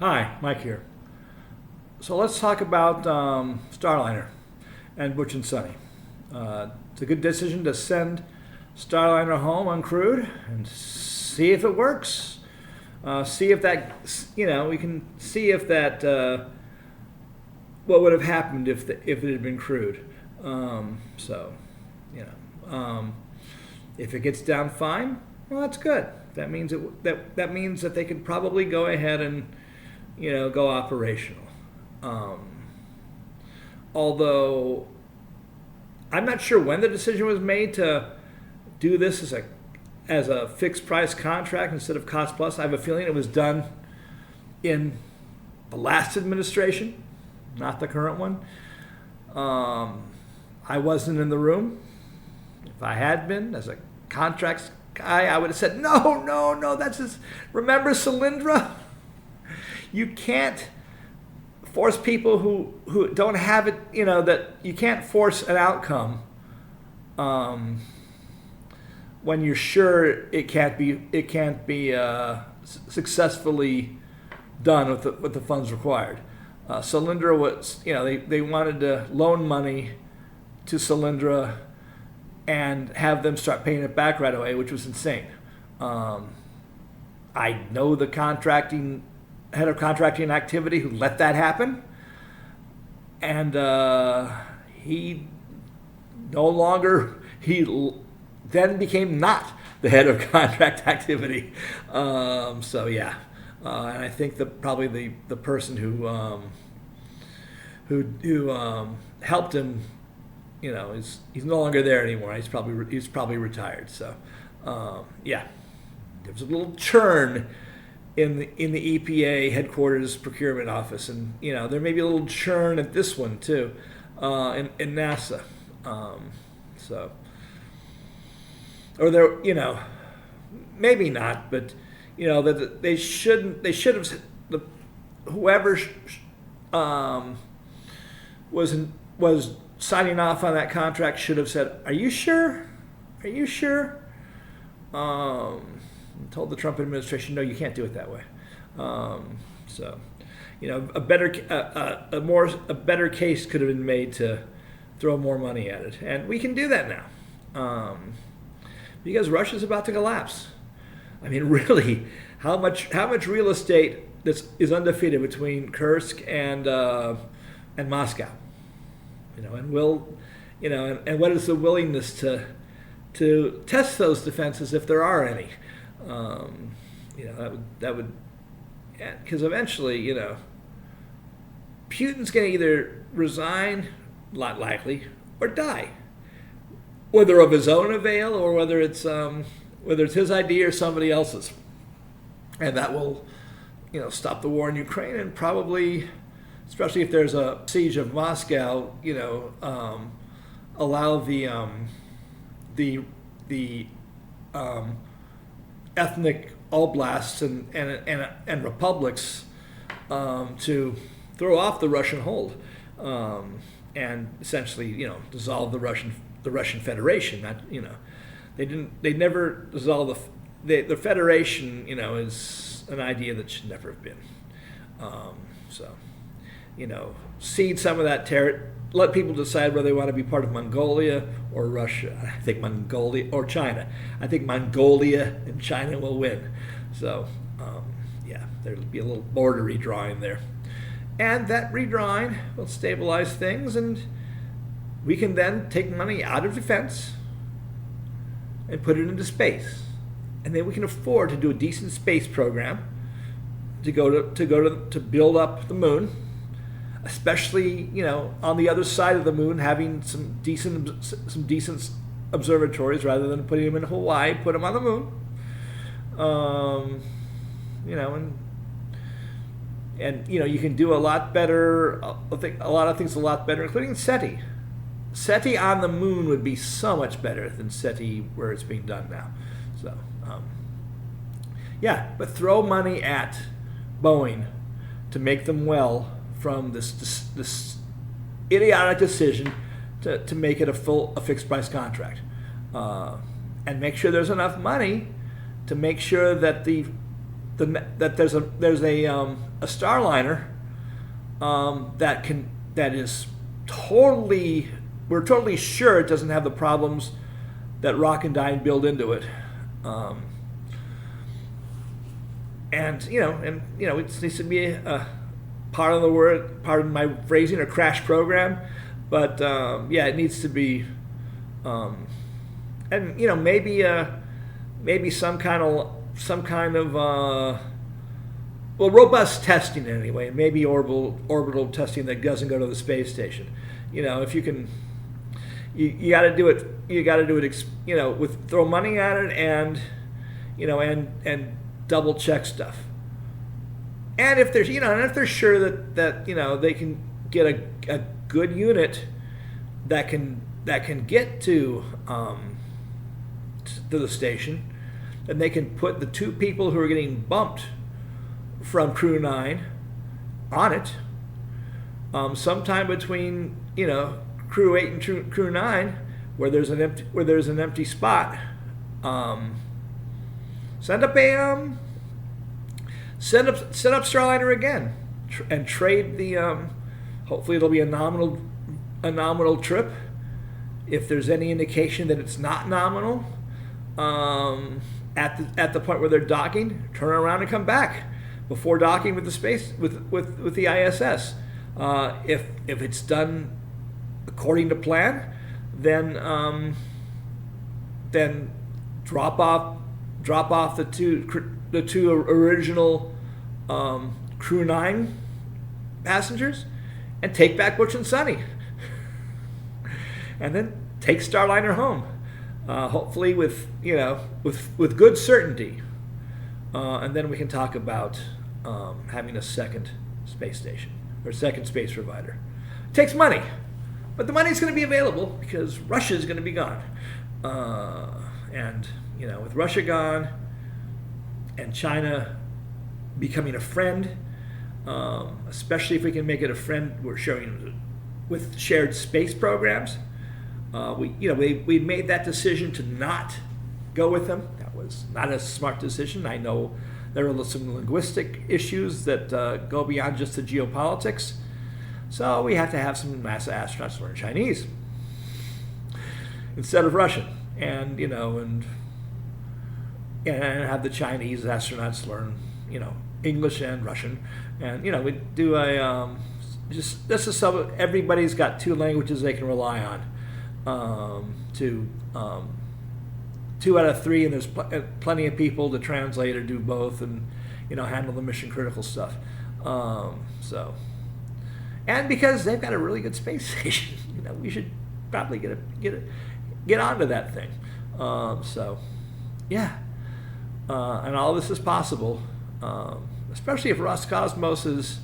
Hi, Mike here. So let's talk about Starliner and Butch and Sunny. It's a good decision to send Starliner home uncrewed and see if it works. See if that, we can see if that, what would have happened if it had been crewed. If it gets down fine, well, that's good. That means that means that they could probably go ahead and go operational. Although I'm not sure when the decision was made to do this as a fixed price contract instead of cost plus. I have a feeling it was done in the last administration, not the current one. I wasn't in the room. If I had been, as a contracts guy, I would have said, no, that's just, remember Solyndra? You can't force people who don't have it, that you can't force an outcome when you're sure it can't be successfully done with the funds required. Solyndra was, they wanted to loan money to Solyndra and have them start paying it back right away, which was insane. I know the head of contracting activity who let that happen, and he then became not the head of contract activity. And I think that probably the person who helped him, he's no longer there anymore. He's probably retired. So there was a little churn in the EPA headquarters procurement office, and there may be a little churn at this one too, in NASA. Or there, maybe not, but that they should have, whoever was signing off on that contract should have said, "Are you sure? Are you sure?" Told the Trump administration, no, you can't do it that way. A better case could have been made to throw more money at it, and we can do that now, because Russia's about to collapse. I mean, really, how much real estate is undefeated between Kursk and Moscow, and what is the willingness to test those defenses if there are any. That would, because eventually, Putin's going to either resign, not likely, or die, whether of his own avail or whether it's his idea or somebody else's, and that will, stop the war in Ukraine and probably, especially if there's a siege of Moscow, allow the ethnic oblasts and republics to throw off the Russian hold, and essentially dissolve the Russian Federation. They never dissolve the Federation. Is an idea that should never have been. Cede some of that territory. Let people decide whether they want to be part of Mongolia or Russia. I think Mongolia or China. I think Mongolia and China will win. So, there'll be a little border redrawing there. And that redrawing will stabilize things, and we can then take money out of defense and put it into space. And then we can afford to do a decent space program to build up the moon. Especially, on the other side of the moon, having some decent observatories rather than putting them in Hawaii, put them on the moon. You can do a lot better. I think a lot of things a lot better, including SETI. SETI on the moon would be so much better than SETI where it's being done now. So, but throw money at Boeing to make them well from this idiotic decision to make it a fixed price contract, and make sure there's enough money to make sure that the that there's a Starliner that is totally, we're totally sure it doesn't have the problems that Rocketdyne built into it. And it needs to be a part of the word, pardon my phrasing, a crash program, but it needs to be, maybe some kind of robust testing anyway. Maybe orbital testing that doesn't go to the space station. If you can, you got to do it. You got to do it. With throw money at it and double check stuff. And if there's if they're sure that they can get a good unit that can get to the station, then they can put the two people who are getting bumped from Crew 9 on it sometime between Crew 8 and Crew 9 where there's an empty spot. Set up Starliner again and trade the hopefully it'll be a nominal trip. If there's any indication that it's not nominal, at the point where they're docking, turn around and come back before docking with the space with the ISS. If it's done according to plan, then drop off the two original Crew 9 passengers and take back Butch and Sunny, and then take Starliner home. Hopefully with good certainty, and then we can talk about having a second space station or second space provider. It takes money, but the money's going to be available because Russia is going to be gone, and with Russia gone and China becoming a friend, especially if we can make it a friend we're sharing with shared space programs. We made that decision to not go with them. That was not a smart decision. I know there are some linguistic issues that go beyond just the geopolitics. So we have to have some NASA astronauts learn Chinese instead of Russian, and have the Chinese astronauts learn English and Russian, and we do a everybody's got two languages they can rely on. Two out of three, and there's plenty of people to translate or do both, and handle the mission critical stuff. And because they've got a really good space station, we should probably get onto that thing. And all this is possible, especially if Roscosmos is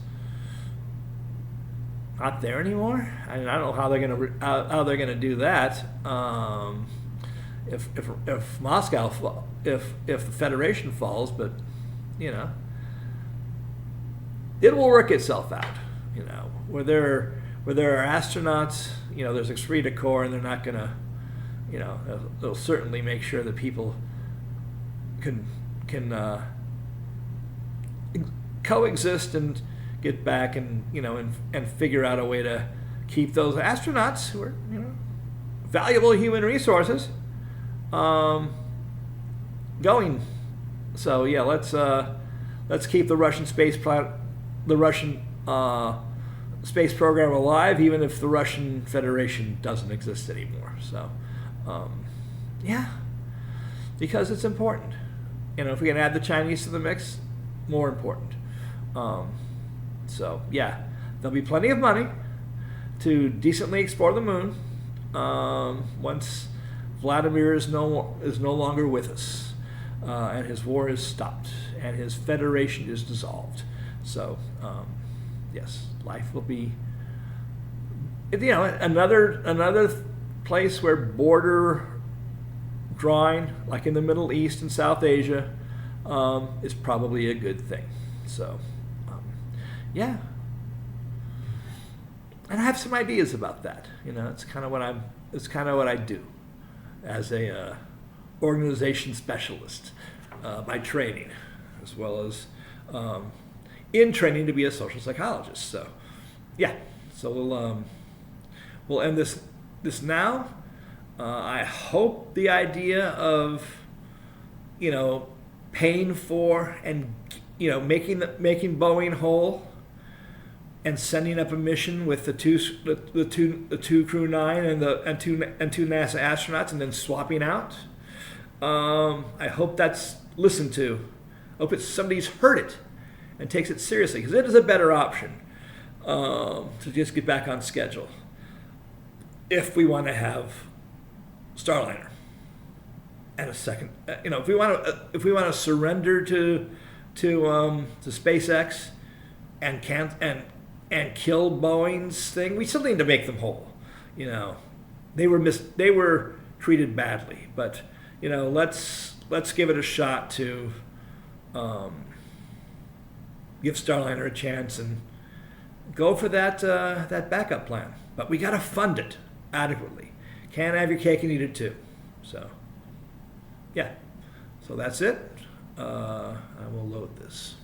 not there anymore. I don't know how they're gonna do that. If Moscow if the Federation falls, but it will work itself out. Where there are astronauts, there's esprit de corps, and they're not gonna, they'll certainly make sure that people can coexist and get back and and figure out a way to keep those astronauts who are valuable human resources going. So let's keep the Russian space space program alive, even if the Russian Federation doesn't exist anymore. So because it's important. If we can add the Chinese to the mix, more important. There'll be plenty of money to decently explore the moon once Vladimir is no longer with us, and his war is stopped, and his federation is dissolved. So, yes, life will be, another place where border drawing, like in the Middle East and South Asia, is probably a good thing. So, and I have some ideas about that. It's kind of what I do as a organization specialist by training. as well as in training to be a social psychologist. So, yeah. So we'll end this now. I hope the idea of paying for and making Boeing whole and sending up a mission with the two Crew 9 and two NASA astronauts and then swapping out. I hope that's listened to. I hope somebody's heard it and takes it seriously, because it is a better option to just get back on schedule if we want to have Starliner and a second. If we want to surrender to SpaceX and kill Boeing's thing, we still need to make them whole. They were treated badly, but let's give it a shot to give Starliner a chance and go for that backup plan. But we got to fund it adequately. Can't have your cake and eat it too. So, yeah. So that's it. I will load this.